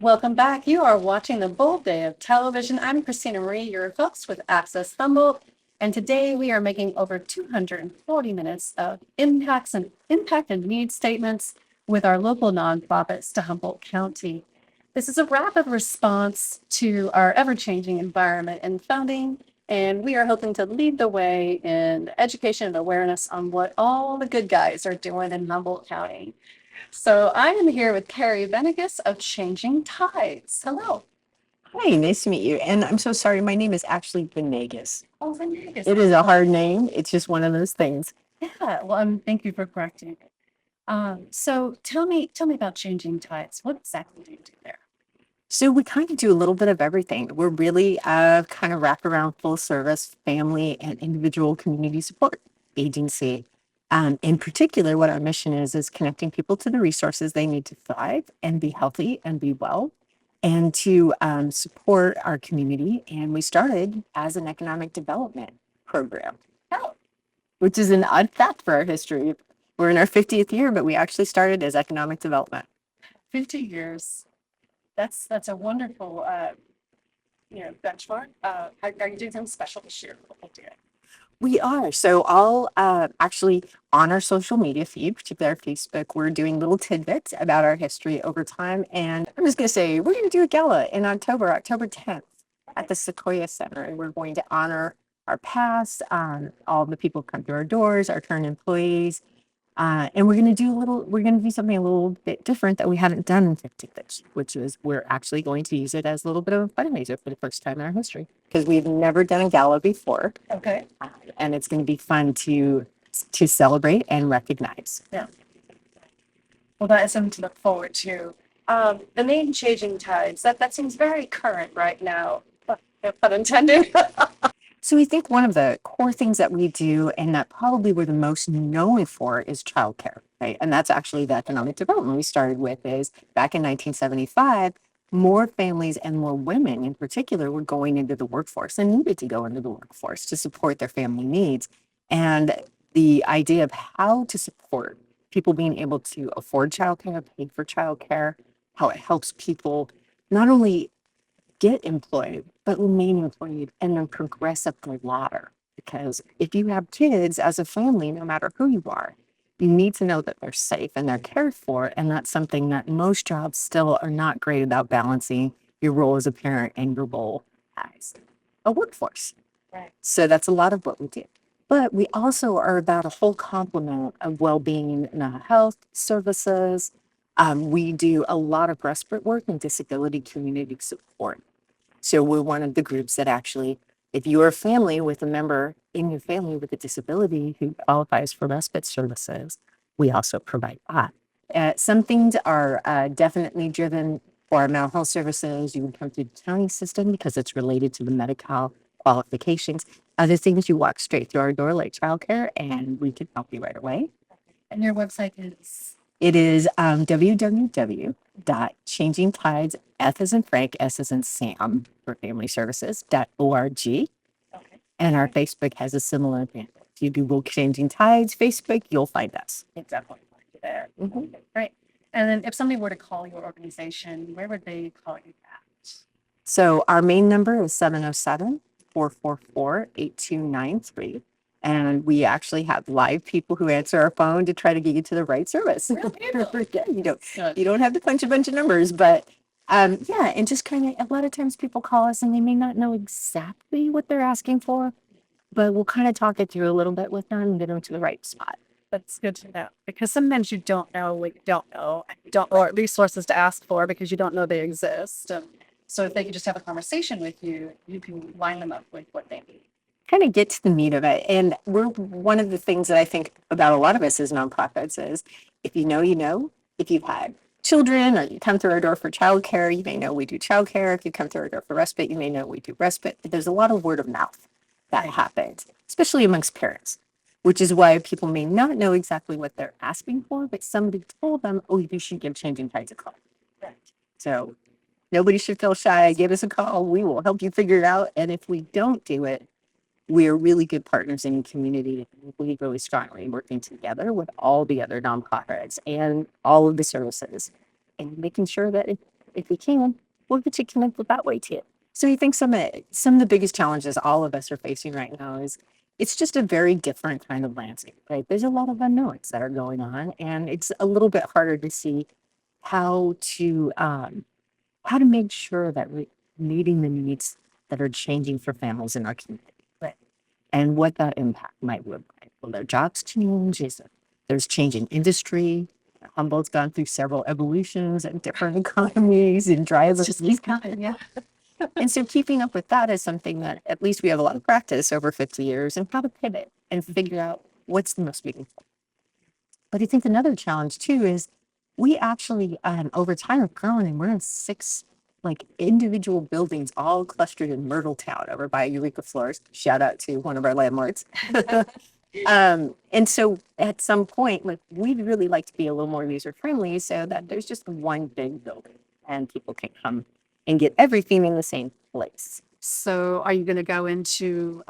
Welcome back. You are watching the Bold Day of Television. I'm Christina Marie, your host with Access Humboldt, and today we are making over 240 minutes of impact and need statements with our local nonprofits to Humboldt County. This is a rapid response to our ever-changing environment and funding, and we are hoping to lead the way in education and awareness on what all the good guys are doing in Humboldt County. So I am here with Carrie Venegas of Changing Tides. Hello. Hi, nice to meet you. And I'm so sorry, my name is actually Venegas. Oh, Venegas. It is a hard name. It's just one of those things. Yeah. Well, thank you for correcting it. So tell me about Changing Tides. What exactly do you do there? So we kind of do a little bit of everything. We're really kind of wrap around full service family and individual community support agency. In particular, what our mission is connecting people to the resources they need to thrive and be healthy and be well, and to support our community. And we started as an economic development program, Oh, which is an odd fact for our history. We're in our 50th year, but we actually started as economic development. 50 years. That's a wonderful benchmark. Are you doing something special this year? What we'll do? We are. So I'll actually on our social media feed, particularly our Facebook, we're doing little tidbits about our history over time. And I'm just going to say we're going to do a gala in October, October 10th at the Sequoia Center. And we're going to honor our past, all the people who come through our doors, our current employees, and we're going to do something a little bit different that we haven't done in 50 years, which is we're actually going to use it as a little bit of a fundraiser for the first time in our history because we've never done a gala before. Okay. And it's going to be fun to celebrate and recognize. Yeah. Well, that is something to look forward to. The name Changing Tides, that seems very current right now. Pun intended. So I think one of the core things that we do and that probably we're the most known for is childcare, right? And that's actually the economic development we started with is back in 1975, more families and more women in particular were going into the workforce and needed to go into the workforce to support their family needs. And the idea of how to support people being able to afford childcare, pay for childcare, how it helps people not only get employed, but remain employed and then progress up the ladder. Because if you have kids as a family, no matter who you are, you need to know that they're safe and they're cared for. And that's something that most jobs still are not great about balancing your role as a parent and your role as a workforce. Right. So that's a lot of what we do. But we also are about a whole complement of well-being and health services. We do a lot of respite work and disability community support. So we're one of the groups that actually, if you're a family with a member in your family with a disability who qualifies for respite services, we also provide that. Some things are definitely driven for our mental health services. You can come through the county system because it's related to the Medi-Cal qualifications. Other things you walk straight through our door like childcare and we can help you right away. And your website is? It is www.changingtides, F as in Frank, S as in Sam for family services.org. Okay. And our Facebook has a similar thing. If you Google Changing Tides Facebook, you'll find us. It's definitely there. Okay, great. And then if somebody were to call your organization, where would they call you at? So our main number is 707-444-8293. And we actually have live people who answer our phone to try to get you to the right service. Yeah, you don't have to punch a bunch of numbers, but yeah, and just kind of a lot of times people call us and they may not know exactly what they're asking for, but we'll kind of talk it through a little bit with them and get them to the right spot. That's good to know because sometimes you don't know what you don't know, or resources to ask for because you don't know they exist. So if they could just have a conversation with you, you can line them up with what they need. Kind of get to the meat of it. And we're one of the things that I think about a lot of us as nonprofits is if you know, you know, if you've had children or you come through our door for childcare, you may know we do childcare. If you come through our door for respite, you may know we do respite. But there's a lot of word of mouth that happens, especially amongst parents, which is why people may not know exactly what they're asking for, but somebody told them, oh, you should give Changing Tides a call. Right. So nobody should feel shy. Give us a call. We will help you figure it out. And if we don't do it, we're really good partners in the community. We believe really strongly working together with all the other nonprofits and all of the services and making sure that if you can, we'll get you connected that way too. So you think some of the biggest challenges all of us are facing right now is it's just a very different kind of landscape, right? There's a lot of unknowns that are going on, and it's a little bit harder to see how to um, how to make sure that we're meeting the needs that are changing for families in our community, right? And what that impact might look like. Will their jobs change? There's change in industry? Humboldt's gone through several evolutions and different economies and drivers. Just keep coming, yeah. And so keeping up with that is something that at least we have a lot of practice over 50 years and how to pivot and figure out what's the most meaningful. But I think another challenge too is we actually over time have grown and we're in 6 like individual buildings all clustered in Myrtle Town over by Eureka Floors. Shout out to one of our landlords. And so at some point, like we'd really like to be a little more user friendly so that there's just one big building and people can come and get everything in the same place. So are you going to go into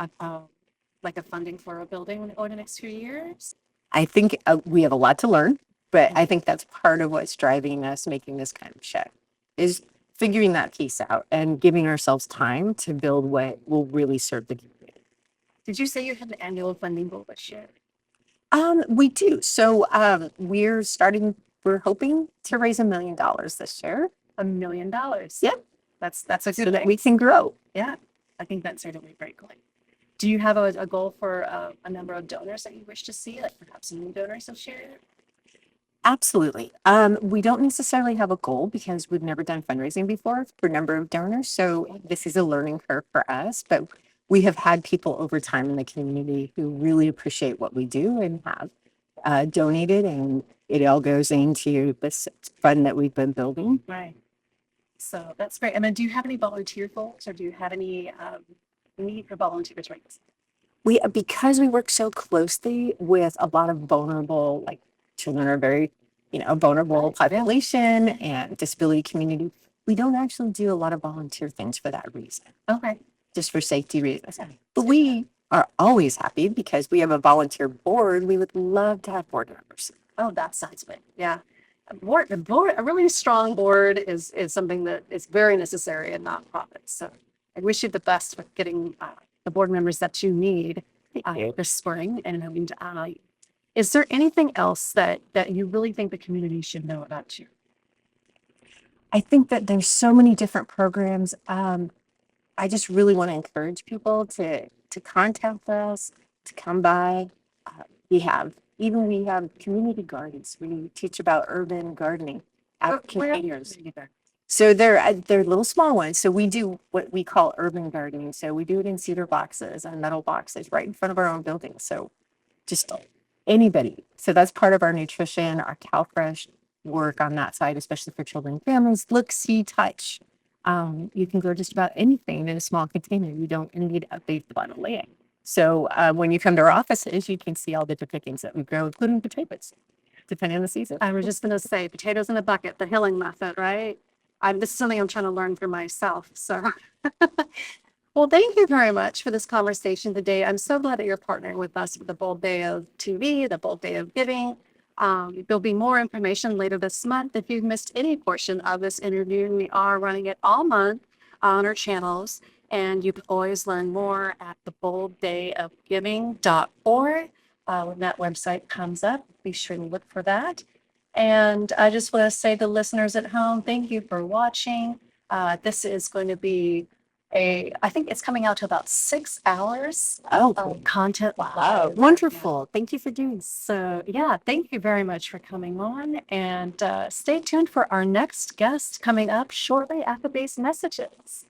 like a funding for a building over the next few years? I think we have a lot to learn, but I think that's part of what's driving us making this kind of shift is figuring that piece out and giving ourselves time to build what will really serve the community. Did you say you had an annual funding goal this year? We do. So we're hoping to raise $1 million this year. $1 million. Yeah. That's a So good that thing. we can grow. Yeah, I think that's certainly very cool. Do you have a goal for a number of donors that you wish to see, like perhaps new donors this year? Absolutely. We don't necessarily have a goal because we've never done fundraising before for a number of donors. So this is a learning curve for us, but we have had people over time in the community who really appreciate what we do and have donated, and it all goes into this fund that we've been building. Right. So that's great. And then do you have any volunteer folks or do you have any need for volunteers right now? Because we work so closely with a lot of vulnerable, like children are very, vulnerable population and disability community, we don't actually do a lot of volunteer things for that reason, Okay. just for safety reasons. But we are always happy because we have a volunteer board. We would love to have board members. Oh, that sounds good. Yeah. A really strong board is something that is very necessary in nonprofits. So I wish you the best with getting the board members that you need this spring. And is there anything else that you really think the community should know about you? I think that there's so many different programs. I just really want to encourage people to contact us, to come by. We have community gardens. We teach about urban gardening at containers. So they're little small ones. So we do what we call urban gardening. So we do it in cedar boxes and metal boxes right in front of our own building. So just anybody. So that's part of our nutrition, our CalFresh work on that side, especially for children and families. Look, see, touch. You can grow just about anything in a small container. You don't need a big bottle of land. So when you come to our offices, you can see all the different things that we grow, including potatoes, depending on the season. I was just going to say potatoes in a bucket, the Hilling method, right? This is something I'm trying to learn for myself. So, well, thank you very much for this conversation today. I'm so glad that you're partnering with us with the Bold Day of TV, the Bold Day of Giving. There'll be more information later this month. If you've missed any portion of this interview, we are running it all month on our channels. And you can always learn more at theboldayofgiving.org. When that website comes up, be sure to look for that. And I just want to say to listeners at home, thank you for watching. This is going to be I think it's coming out to about 6 hours of content. Wow, wonderful. Thank you for doing this. So yeah, thank you very much for coming on, and stay tuned for our next guest coming up shortly after these messages.